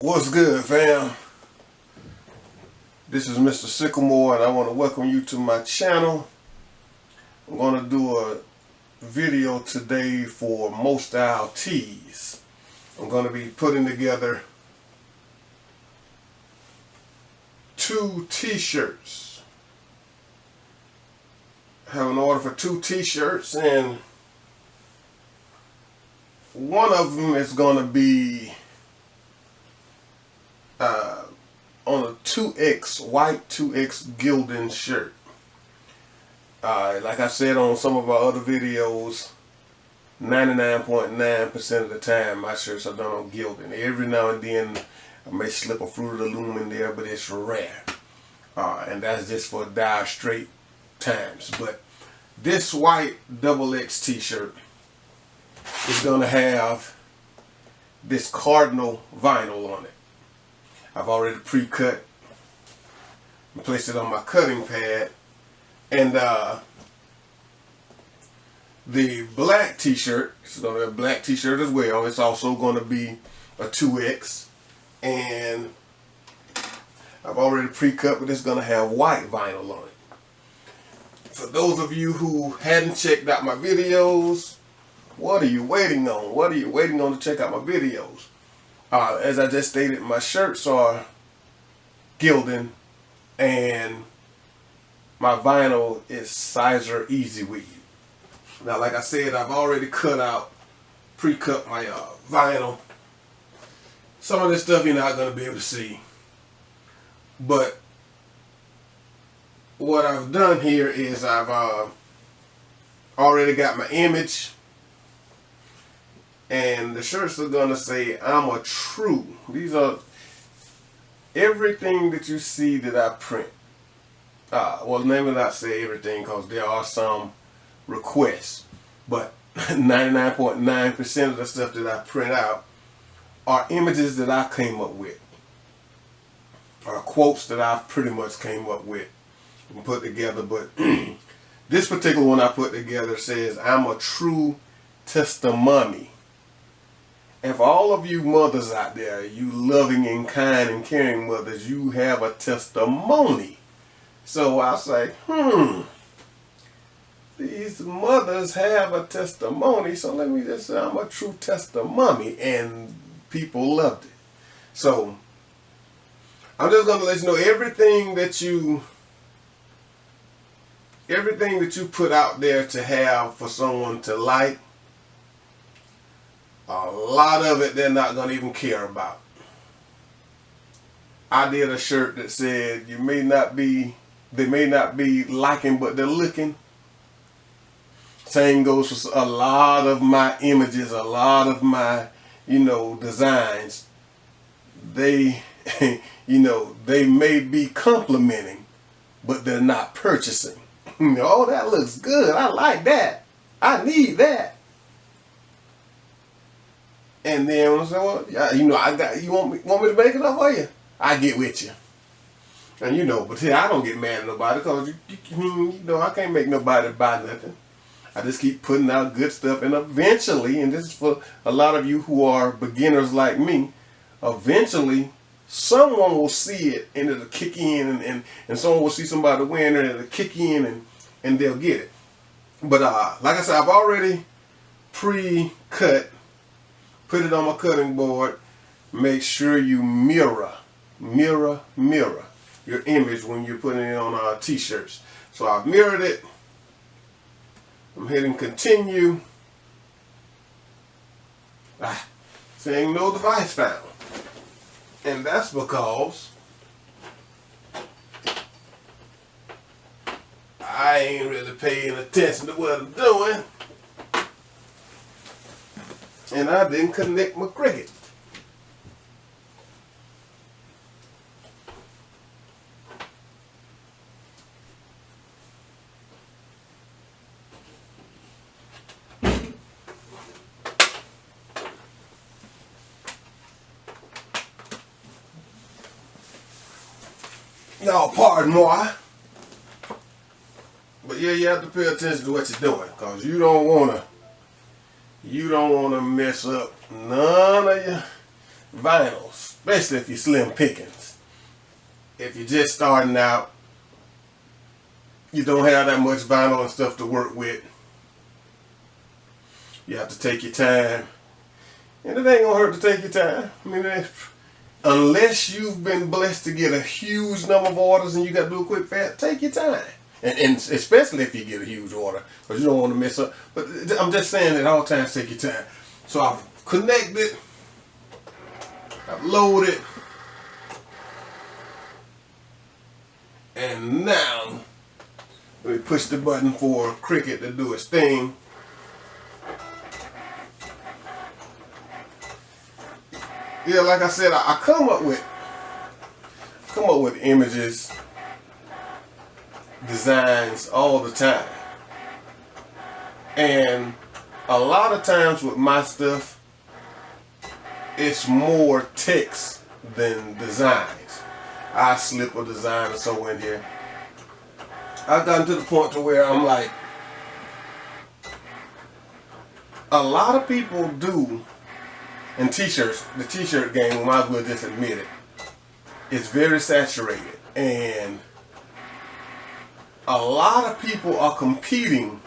What's good, fam? This is Mr. Sycamore, and I want to welcome you to my channel. I'm going to do a video today for Mo Style Tees. I'm going to be putting together 2 t-shirts. I have an order for 2 t-shirts, and one of them is going to be on a 2X, white 2X gilding shirt. Like I said on some of our other videos, 99.9% of the time my shirts are done on gilding. Every now and then I may slip a Fruit of the Loom in there, but it's rare. And that's just for dire straight times. But this white XX t-shirt is going to have this cardinal vinyl on it. I've already pre-cut and placed it on my cutting pad. And the black t-shirt, it's going to be a black t-shirt as well. It's also going to be a 2X. And I've already pre-cut, but it's going to have white vinyl on it. For those of you who hadn't checked out my videos, what are you waiting on? What are you waiting on to check out my videos? As I just stated, my shirts are gilding, and my vinyl is Sizer Easy Weave. Now, like I said, I've already pre-cut my vinyl. Some of this stuff you're not going to be able to see. But what I've done here is I've already got my image. And the shirts are going to say, I'm a true. These are everything that you see that I print. Well, let me not say everything, because there are some requests. But 99.9% of the stuff that I print out are images that I came up with. Or quotes that I pretty much came up with and put together. But this particular one I put together says, I'm a true testimommy. And for all of you mothers out there, you loving and kind and caring mothers, you have a testimony. So I say, these mothers have a testimony, so let me just say I'm a true testimommy, and people loved it. So I'm just going to let you know everything that you put out there to have for someone to like, a lot of it they're not going to even care about. I did a shirt that said, they may not be liking, but they're looking. Same goes for a lot of my images, a lot of my, designs. They, they may be complimenting, but they're not purchasing. Oh, that looks good. I like that. I need that. And then when I say, well, I got, you want me to make it up for you? I get with you. And but here I don't get mad at nobody, because I can't make nobody buy nothing. I just keep putting out good stuff, and eventually, and this is for a lot of you who are beginners like me, eventually someone will see it and it'll kick in, and someone will see somebody wearing it and it'll kick in, and they'll get it. But like I said, I've already pre-cut. Put it on my cutting board. Make sure you mirror your image when you're putting it on t-shirts. So I've mirrored it. I'm hitting continue. Saying no device found. And that's because I ain't really paying attention to what I'm doing. And I didn't connect my cricket. Y'all pardon moi. But yeah, you have to pay attention to what you're doing, because you don't want to mess up none of your vinyls. especially if you're slim pickings. If you're just starting out, you don't have that much vinyl and stuff to work with, you have to take your time. And it ain't gonna hurt to take your time. I mean, unless you've been blessed to get a huge number of orders and you got to do a quick fast, take your time. And especially if you get a huge order, because you don't want to mess up. But I'm just saying at all times, take your time. So I've connected, I've loaded, and now we push the button for Cricket to do its thing. Yeah, like I said, I come up with images, designs all the time. And a lot of times with my stuff, it's more text than designs. I slip a design or so in here. I've gotten to the point to where I'm like, a lot of people do. And t-shirts, the t-shirt game, we might as well just admit it, it's very saturated, and a lot of people are competing,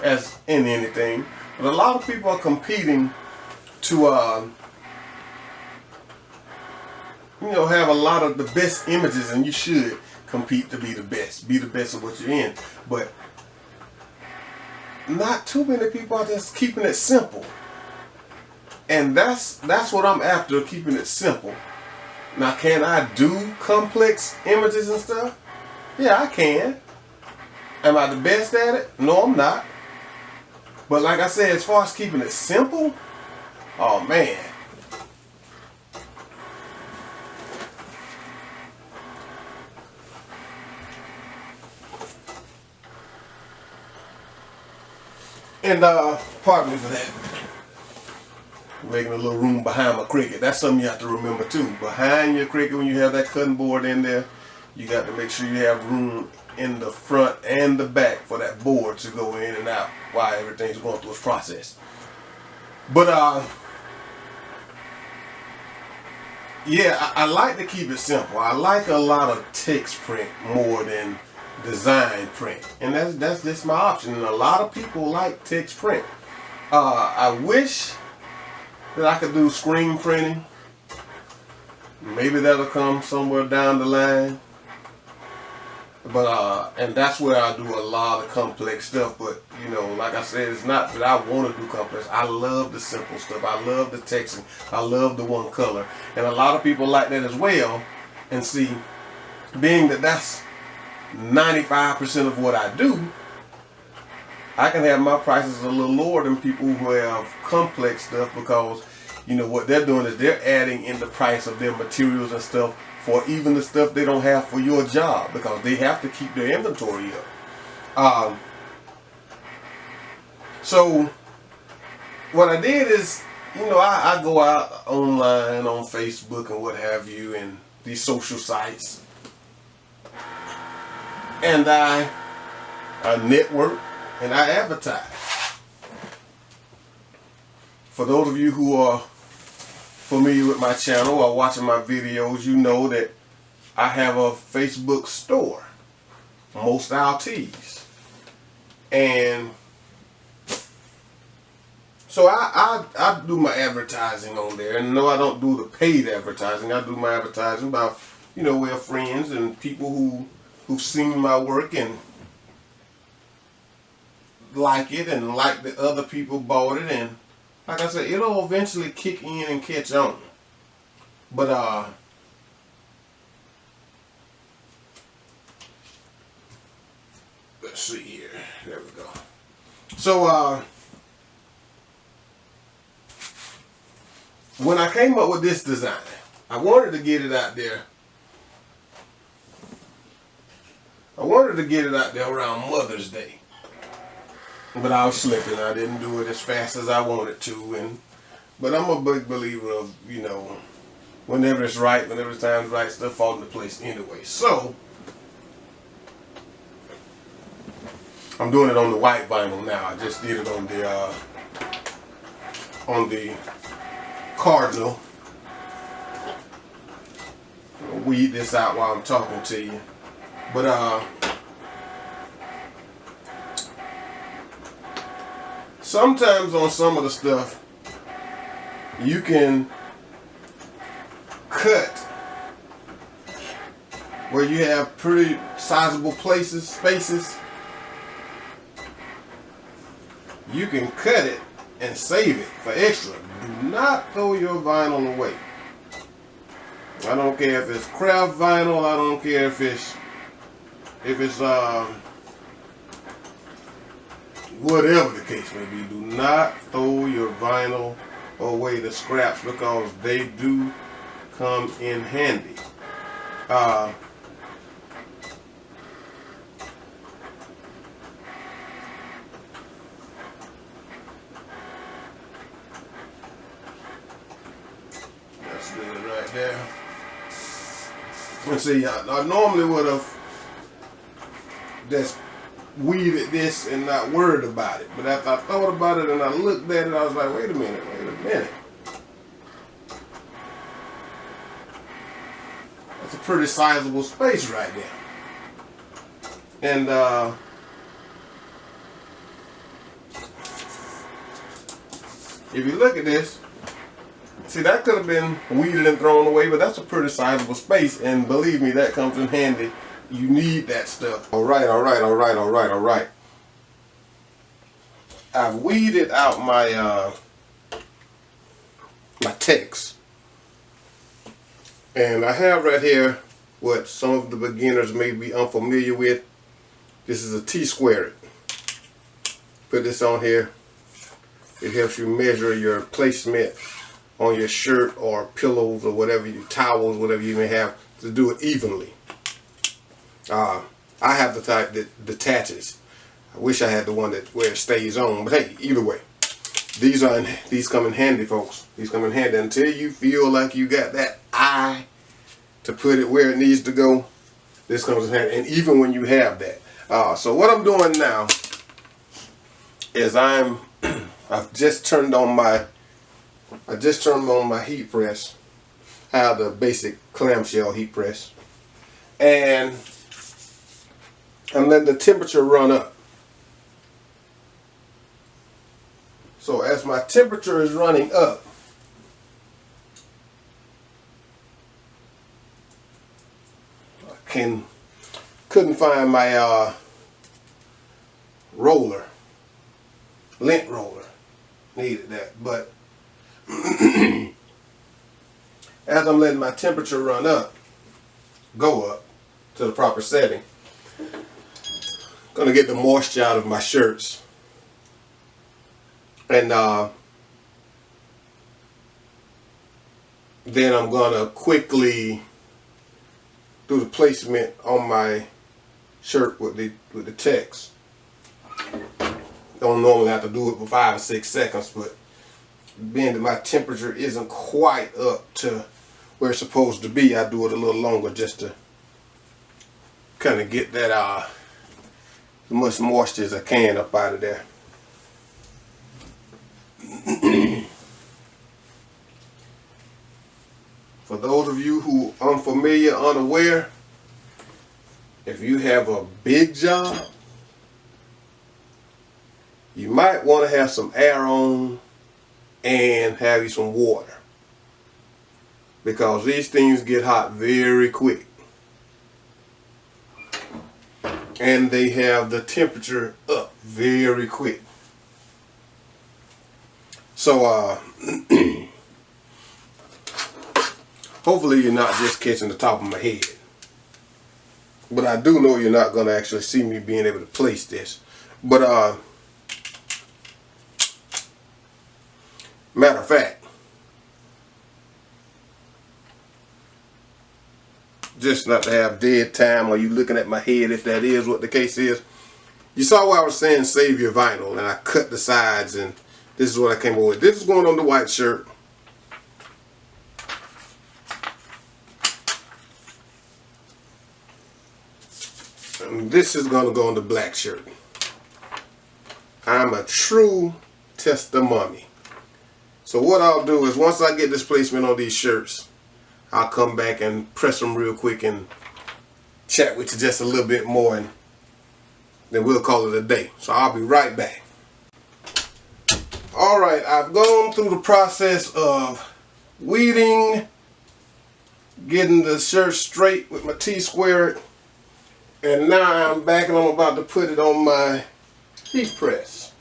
as in anything, but a lot of people are competing to you know, have a lot of the best images, and you should compete to be the best of what you're in. But not too many people are just keeping it simple. And that's what I'm after, keeping it simple. Now, can I do complex images and stuff? Yeah, I can. Am I the best at it? No, I'm not. But like I said, as far as keeping it simple, oh man. And pardon me for that. Making a little room behind my Cricket. That's something you have to remember too. Behind your Cricket, when you have that cutting board in there, you got to make sure you have room in the front and the back for that board to go in and out while everything's going through its process. But yeah, I like to keep it simple. I like a lot of text print more than design print, and that's just my option. And a lot of people like text print. I wish that I could do screen printing. Maybe that'll come somewhere down the line. But and that's where I do a lot of complex stuff. But you know, like I said, it's not that I want to do complex. I love the simple stuff. I love the texting. I love the one color. And a lot of people like that as well. And see, being that that's 95% of what I do, I can have my prices a little lower than people who have complex stuff, because you know what they're doing is they're adding in the price of their materials and stuff for even the stuff they don't have for your job, because they have to keep their inventory up. So what I did is, you know, I go out online on Facebook and what have you, and these social sites, and I network and I advertise. For those of you who are familiar with my channel or watching my videos, you know that I have a Facebook store, Most Our Tees. And so I do my advertising on there. And no, I don't do the paid advertising. I do my advertising by, you know, we're friends and people who've seen my work and like it, and like the other people bought it, and like I said, it'll eventually kick in and catch on. But let's see here. There we go. So when I came up with this design, I wanted to get it out there. I wanted to get it out there around Mother's Day. But I was slipping. I didn't do it as fast as I wanted to. But I'm a big believer of, you know, whenever it's right, whenever the time's right, stuff falls into place anyway. So I'm doing it on the white vinyl now. I just did it on the Cardinal. weed this out while I'm talking to you. But sometimes on some of the stuff you can cut where you have pretty sizable spaces. You can cut it and save it for extra. Do not throw your vinyl away. I don't care if it's craft vinyl. I don't care if it's whatever the case may be. Do not throw your vinyl away, the scraps, because they do come in handy. That's good right there. Let's see, I normally would have just weeded this and not worried about it, but after I thought about it and I looked at it, I was like, wait a minute. That's a pretty sizable space right there. And if you look at this, see, that could have been weeded and thrown away, but that's a pretty sizable space, and believe me, that comes in handy. You need that stuff. All right. I've weeded out my my text, and I have right here what some of the beginners may be unfamiliar with. This is a T-squared. Put this on here. It helps you measure your placement on your shirt or pillows or whatever, your towels, whatever you may have, to do it evenly. I have the type that detaches. I wish I had the one where it stays on, but hey, either way, these come in handy, folks. These come in handy until you feel like you got that eye to put it where it needs to go. This comes in handy, and even when you have that. So what I'm doing now is I've just turned on my heat press. I have the basic clamshell heat press, and I'm letting the temperature run up. So as my temperature is running up, I couldn't find my lint roller. Needed that, but as I'm letting my temperature go up to the proper setting, gonna get the moisture out of my shirts, and then I'm gonna quickly do the placement on my shirt with the text. Don't normally have to do it for 5 or 6 seconds, but being that my temperature isn't quite up to where it's supposed to be, I do it a little longer just to kind of get that as much moisture as I can up out of there. For those of you who are unfamiliar, unaware, if you have a big job, you might want to have some air on and have you some water, because these things get hot very quick, and they have the temperature up very quick. So hopefully you're not just catching the top of my head, but I do know you're not going to actually see me being able to place this. But matter of fact, just not to have dead time or you looking at my head, if that is what the case is. You saw where I was saying save your vinyl, and I cut the sides, and this is what I came up with. This is going on the white shirt. And this is going to go on the black shirt. I'm a true Testimommy. So what I'll do is, once I get this placement on these shirts, I'll come back and press them real quick and chat with you just a little bit more, and then we'll call it a day. So I'll be right back. Alright, I've gone through the process of weeding, getting the shirt straight with my T-squared, and now I'm back and I'm about to put it on my heat press.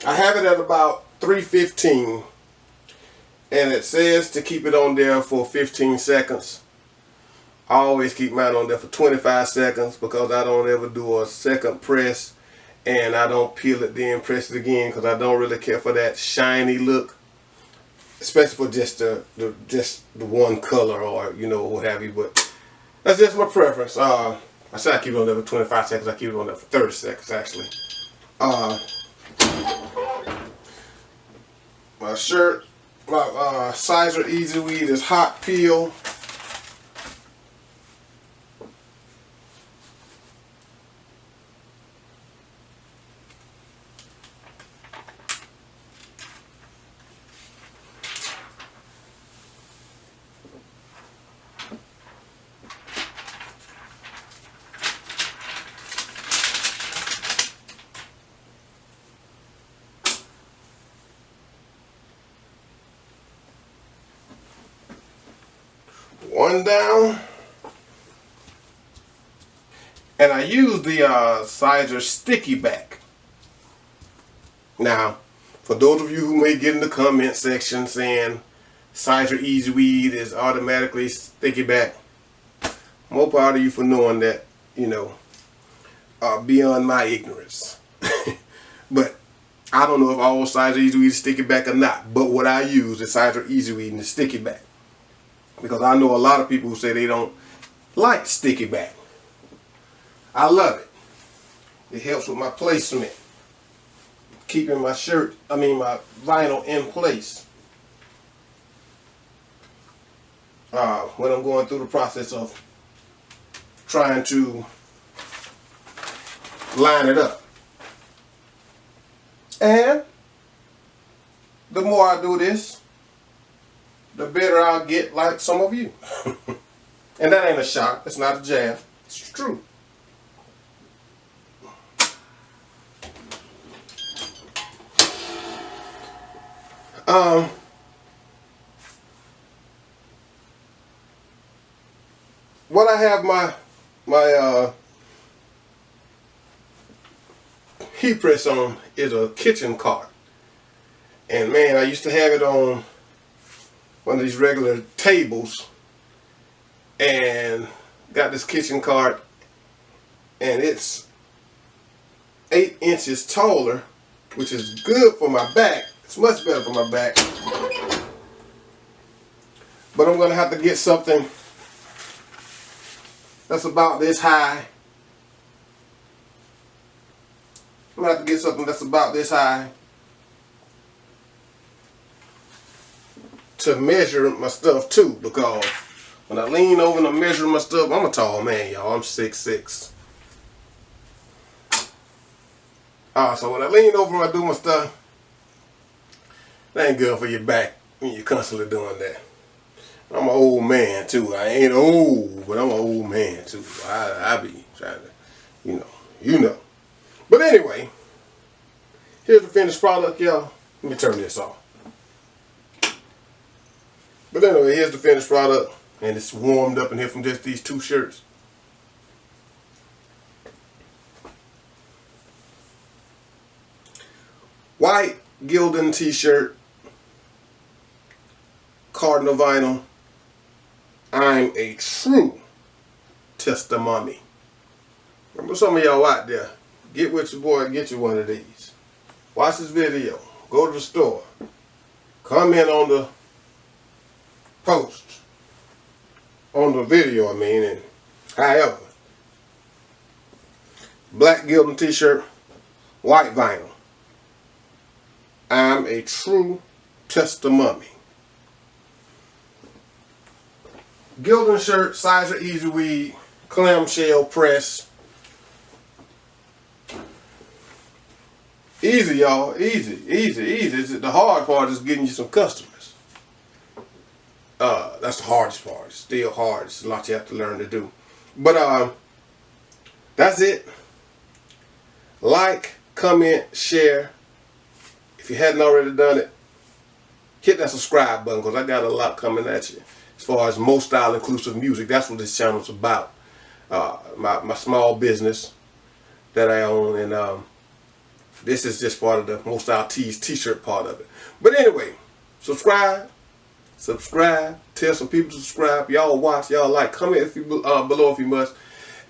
I have it at about 315, and it says to keep it on there for 15 seconds. I always keep mine on there for 25 seconds because I don't ever do a second press, and I don't peel it then press it again because I don't really care for that shiny look, especially for just the one color, or you know, what have you. But that's just my preference. I said I keep it on there for 25 seconds. I keep it on there for 30 seconds actually. My shirt, my Sizer Easy Weed is hot peel. One down, and I use the Sizer Sticky Back. Now, for those of you who may get in the comment section saying Sizer Easy Weed is automatically sticky back, I'm more proud of you for knowing that, you know, beyond my ignorance. But I don't know if all Sizer Easy Weed is sticky back or not, but what I use is Sizer Easy Weed and the sticky back. Because I know a lot of people who say they don't like sticky back. I love it. It helps with my placement. Keeping my my vinyl in place. When I'm going through the process of trying to line it up. And the more I do this, the better I'll get like some of you. And that ain't a shot. It's not a jab. It's true. What I have my heat press on is a kitchen cart. And man, I used to have it on one of these regular tables, and got this kitchen cart, and it's 8 inches taller, which is good for my back. It's much better for my back. But I'm gonna have to get something that's about this high. I'm gonna have to get something that's about this high to measure my stuff too, because when I lean over and measure my stuff, I'm a tall man, y'all. I'm 6'6". So when I lean over and I do my stuff, that ain't good for your back when you're constantly doing that. I'm an old man too. I ain't old, but I'm an old man too. I be trying to, you know. But anyway, here's the finished product, y'all. Let me turn this off. But anyway, here's the finished product, and it's warmed up in here from just these 2 shirts. White Gildan t-shirt, Cardinal vinyl. I'm a true Testimommy. Remember, some of y'all out there, get with your boy and get you one of these. Watch this video. Go to the store. Comment on the post. On the video, I mean, and however. Black Gildan t-shirt, white vinyl. I'm a true Testimommy. Gildan shirt, Sizer Easy Weed, clamshell press. Easy, y'all. Easy, easy, easy. The hard part is getting you some customers. That's the hardest part. It's still hard. It's a lot you have to learn to do. But that's it. Like, comment, share. If you hadn't already done it, hit that subscribe button, because I got a lot coming at you as far as more style inclusive music. That's what this channel's about. My small business that I own, and this is just part of the Most Style Tees t-shirt part of it. But anyway, subscribe, tell some people to subscribe. Y'all watch, y'all like, comment if you below if you must,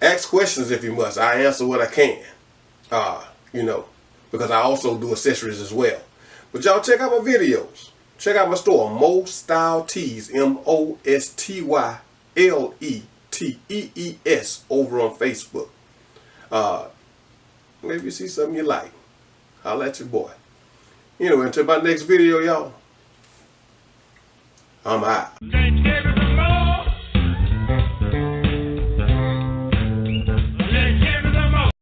ask questions if you must. I answer what I can, you know, because I also do accessories as well. But y'all check out my videos. Check out my store, Most Style Tees, MOSTYLETEES, over on Facebook. Maybe you see something you like. Holla at your boy. Anyway, until my next video, y'all, I'm out.